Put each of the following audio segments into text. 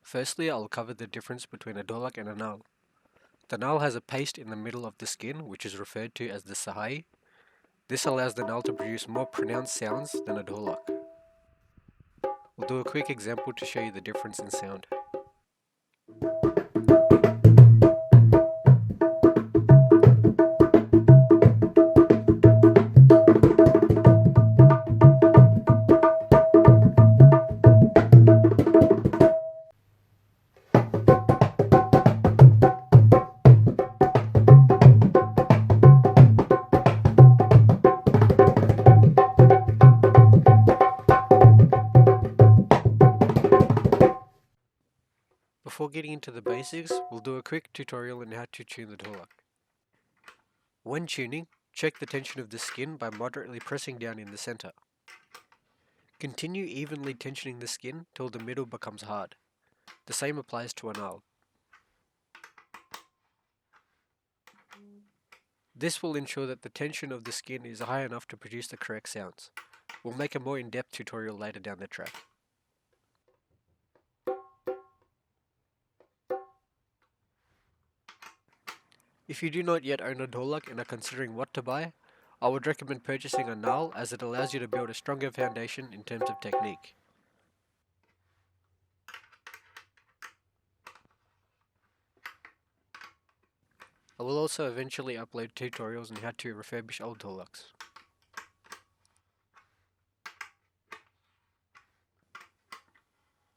Firstly, I'll cover the difference between a Dholak and a Naal. The Naal has a paste in the middle of the skin, which is referred to as the Sahai. This allows the Naal to produce more pronounced sounds than a Dholak. We'll do a quick example to show you the difference in sound. Before getting into the basics, we'll do a quick tutorial on how to tune the Dholak. When tuning, check the tension of the skin by moderately pressing down in the center. Continue evenly tensioning the skin till the middle becomes hard. The same applies to a Naal. This will ensure that the tension of the skin is high enough to produce the correct sounds. We'll make a more in-depth tutorial later down the track. If you do not yet own a Dholak and are considering what to buy, I would recommend purchasing a Naal as it allows you to build a stronger foundation in terms of technique. I will also eventually upload tutorials on how to refurbish old Dholaks.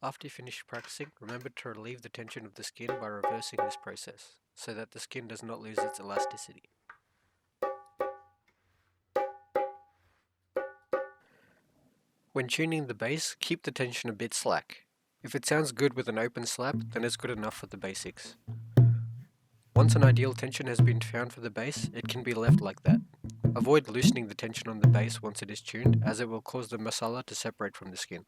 After you finish practicing, remember to relieve the tension of the skin by reversing this process, so that the skin does not lose its elasticity. When tuning the bass, keep the tension a bit slack. If it sounds good with an open slap, then it's good enough for the basics. Once an ideal tension has been found for the bass, it can be left like that. Avoid loosening the tension on the bass once it is tuned, as it will cause the masala to separate from the skin.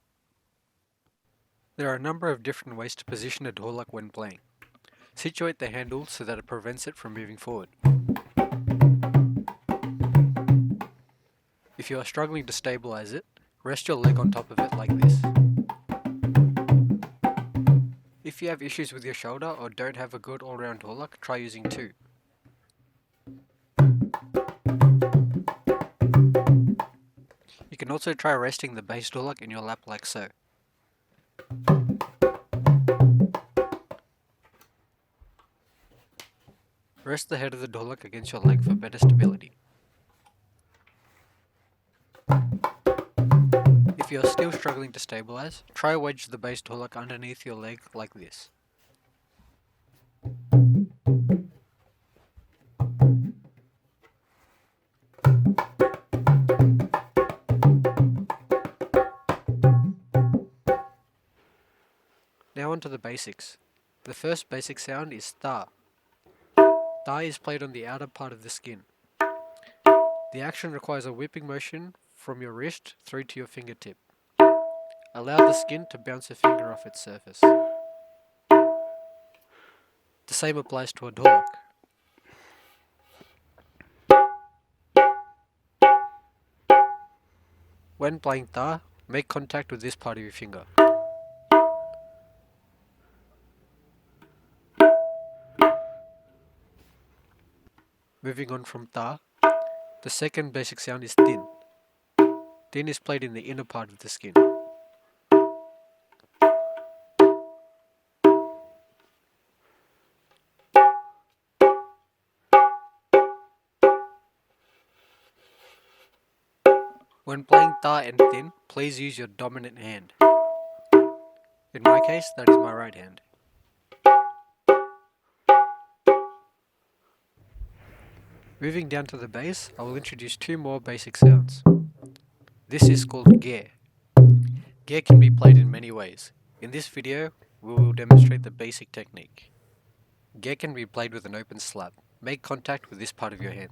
There are a number of different ways to position a Dholak when playing. Situate the handle so that it prevents it from moving forward. If you are struggling to stabilize it, rest your leg on top of it like this. If you have issues with your shoulder or don't have a good all-round Dholak, try using two. You can also try resting the bass Dholak in your lap like so. Rest the head of the Dholak against your leg for better stability. If you are still struggling to stabilize, try wedge the bass Dholak underneath your leg like this. Now on to the basics. The first basic sound is tha. Tha is played on the outer part of the skin. The action requires a whipping motion from your wrist through to your fingertip. Allow the skin to bounce a finger off its surface. The same applies to a Dholak. When playing tha, make contact with this part of your finger. Moving on from tha, the second basic sound is tin. Tin is played in the inner part of the skin. When playing tha and tin, please use your dominant hand. In my case, that is my right hand. Moving down to the bass, I will introduce two more basic sounds. This is called ge. Ge can be played in many ways. In this video, we will demonstrate the basic technique. Ge can be played with an open slap. Make contact with this part of your hand.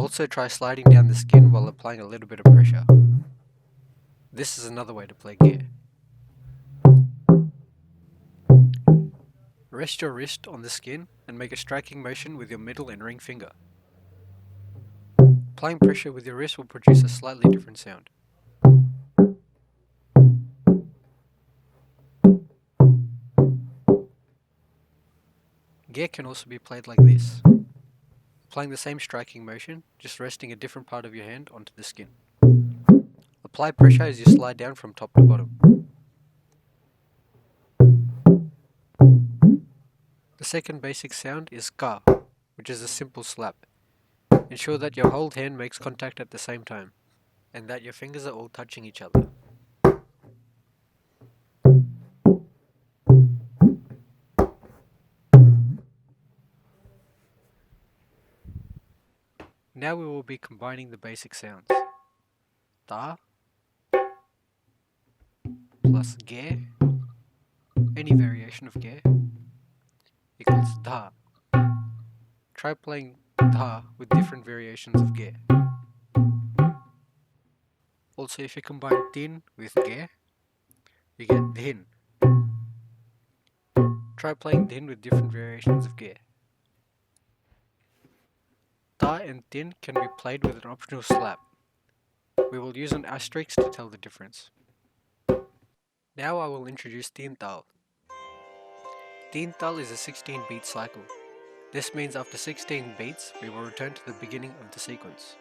Also try sliding down the skin while applying a little bit of pressure. This is another way to play gear. Rest your wrist on the skin and make a striking motion with your middle and ring finger. Applying pressure with your wrist will produce a slightly different sound. Gear can also be played like this. Applying the same striking motion, just resting a different part of your hand onto the skin. Apply pressure as you slide down from top to bottom. The second basic sound is ka, which is a simple slap. Ensure that your whole hand makes contact at the same time, and that your fingers are all touching each other. Now we will be combining the basic sounds. Ta plus ge, any variation of ge, equals dha. Try playing dha with different variations of ge. Also, if you combine tin with ge, you get dhin. Try playing dhin with different variations of ge. Ta and tin can be played with an optional slap. We will use an asterisk to tell the difference. Now I will introduce Teen Taal. Teen Taal is a 16-beat cycle. This means after 16 beats, we will return to the beginning of the sequence.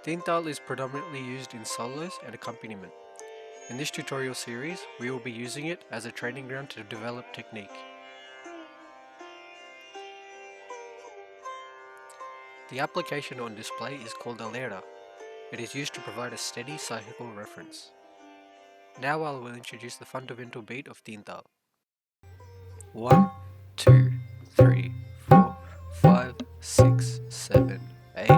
Teen Taal is predominantly used in solos and accompaniment. In this tutorial series, we will be using it as a training ground to develop technique. The application on display is called a Lehra. It is used to provide a steady cyclical reference. Now I will introduce the fundamental beat of Teen Taal. 1, 2, 3, 4, 5, 6, 7, 8,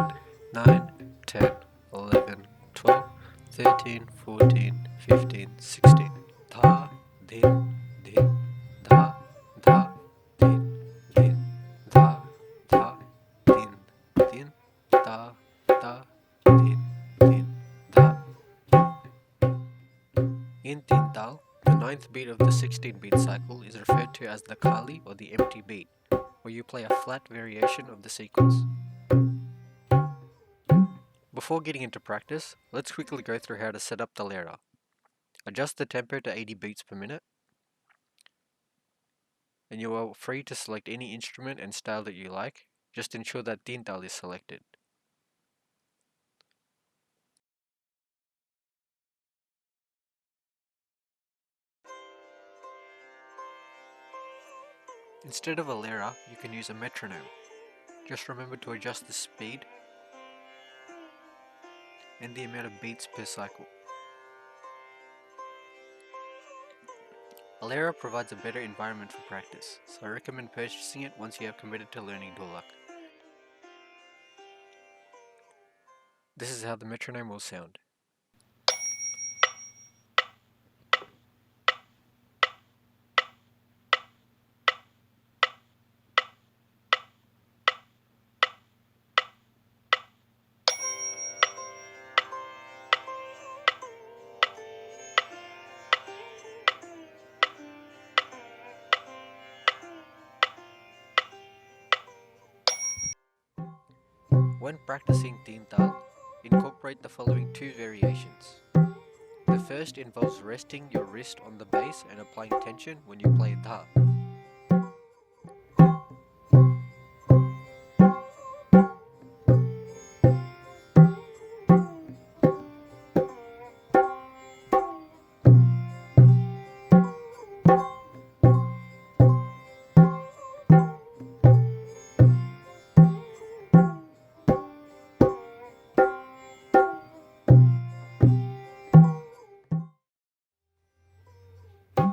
9, 10, 11, 12, 13, 14, 15, 16. Dha, din, din, dha, dha, din, din, dha, dha, din, din, dha, dha, din, din, dha. In Teen Taal, the ninth beat of the 16-beat cycle is referred to as the Kali or the empty beat, where you play a flat variation of the sequence. Before getting into practice, let's quickly go through how to set up the Lehra. Adjust the tempo to 80 beats per minute, and you are free to select any instrument and style that you like. Just ensure that Teen Taal is selected. Instead of a Lehra, you can use a metronome. Just remember to adjust the speed and the amount of beats per cycle. A Lehra provides a better environment for practice, so I recommend purchasing it once you have committed to learning Dholak. This is how the metronome will sound. When practicing Teen Taal, incorporate the following two variations. The first involves resting your wrist on the bass and applying tension when you play dha.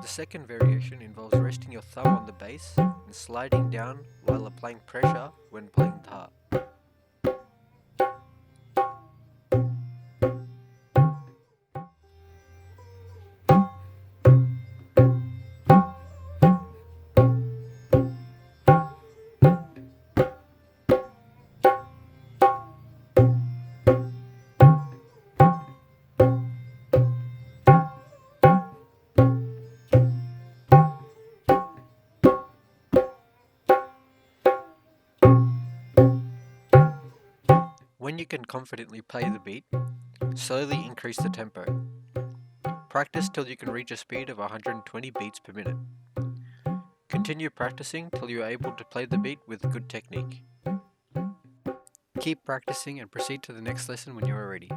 The second variation involves resting your thumb on the bass and sliding down while applying pressure when playing dha. you can confidently play the beat, slowly increase the tempo. Practice till you can reach a speed of 120 beats per minute. Continue practicing till you are able to play the beat with good technique. Keep practicing and proceed to the next lesson when you are ready.